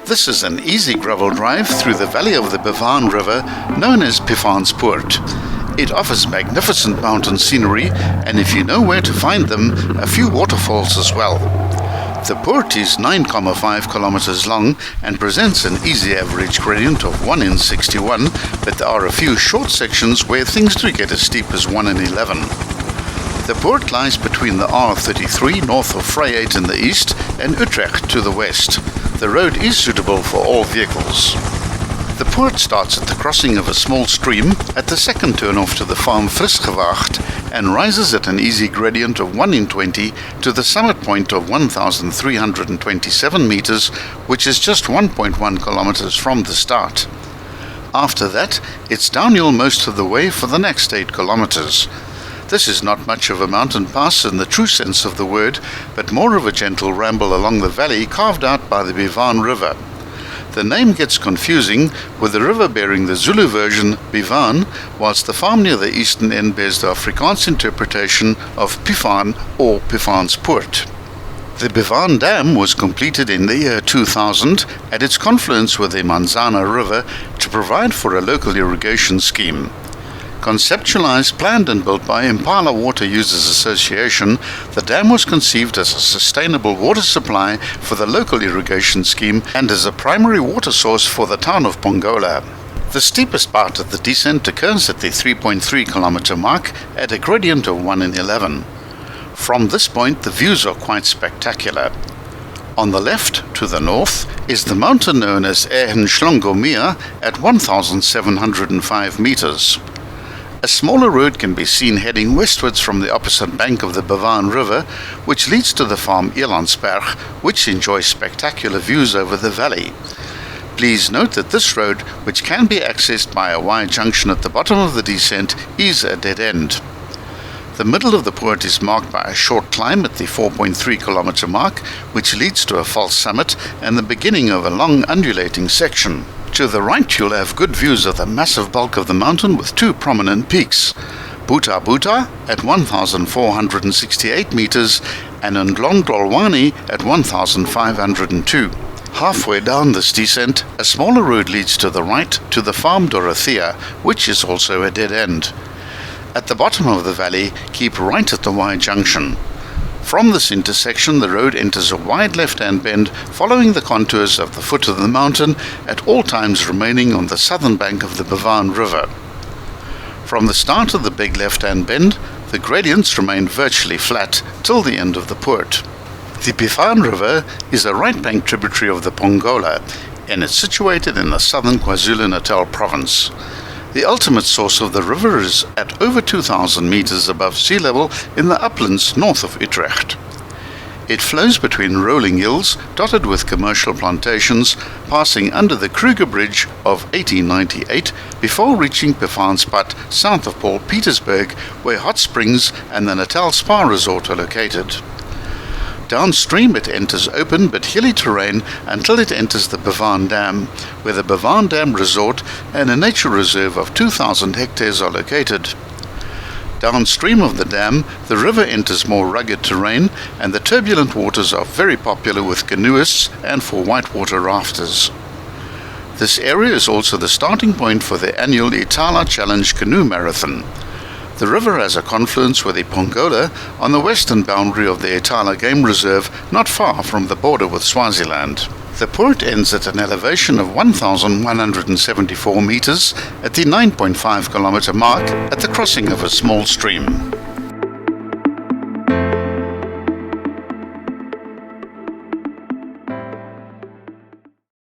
This is an easy gravel drive through the valley of the Pivaan River known as Pivaanspoort. It offers magnificent mountain scenery, and if you know where to find them, a few waterfalls as well. The poort is 9,5 kilometers long and presents an easy average gradient of 1 in 61, but there are a few short sections where things do get as steep as 1 in 11. The poort lies between the R33 north of Vryheid in the east and Utrecht to the west. The road is suitable for all vehicles. The poort starts at the crossing of a small stream at the second turn-off to the farm Frisgewaagd and rises at an easy gradient of 1 in 20 to the summit point of 1,327 meters, which is just 1.1 kilometers from the start. After that, it's downhill most of the way for the next 8 kilometers. This is not much of a mountain pass in the true sense of the word, but more of a gentle ramble along the valley carved out by the Pivaan River. The name gets confusing, with the river bearing the Zulu version Pivaan, whilst the farm near the eastern end bears the Afrikaans interpretation of Pivaan or Pivaanspoort. The Pivaan Dam was completed in the year 2000 at its confluence with the Manzana River to provide for a local irrigation scheme. Conceptualized, planned and built by Impala Water Users Association, the dam was conceived as a sustainable water supply for the local irrigation scheme and as a primary water source for the town of Pongola. The steepest part of the descent occurs at the 3.3 kilometer mark at a gradient of 1 in 11. From this point the views are quite spectacular. On the left, to the north, is the mountain known as Erhenschlongomia at 1,705 meters. A smaller road can be seen heading westwards from the opposite bank of the Pivaan River, which leads to the farm Elandsberg, which enjoys spectacular views over the valley. Please note that this road, which can be accessed by a Y junction at the bottom of the descent, is a dead end. The middle of the poort is marked by a short climb at the 4.3 kilometer mark, which leads to a false summit and the beginning of a long undulating section. To the right you'll have good views of the massive bulk of the mountain with two prominent peaks, Buta Buta at 1,468 meters and Ndlondlolwane at 1,502. Halfway down this descent, a smaller road leads to the right to the farm Dorothea, which is also a dead end. At the bottom of the valley, keep right at the Y junction. From this intersection, the road enters a wide left-hand bend, following the contours of the foot of the mountain, at all times remaining on the southern bank of the Pivaan River. From the start of the big left-hand bend, the gradients remain virtually flat till the end of the poort. The Pivaan River is a right-bank tributary of the Pongola, and is situated in the southern KwaZulu-Natal province. The ultimate source of the river is at over 2,000 meters above sea level in the uplands north of Utrecht. It flows between rolling hills dotted with commercial plantations, passing under the Kruger Bridge of 1898 before reaching Pivaanspoort south of Paul Petersburg, where hot springs and the Natal Spa Resort are located. Downstream it enters open but hilly terrain until it enters the Pivaan Dam, where the Pivaan Dam Resort and a nature reserve of 2,000 hectares are located. Downstream of the dam, the river enters more rugged terrain, and the turbulent waters are very popular with canoeists and for whitewater rafters. This area is also the starting point for the annual Itala Challenge Canoe Marathon. The river has a confluence with the Pongola on the western boundary of the Itala Game Reserve, not far from the border with Swaziland. The poort ends at an elevation of 1,174 meters at the 9.5 kilometer mark at the crossing of a small stream.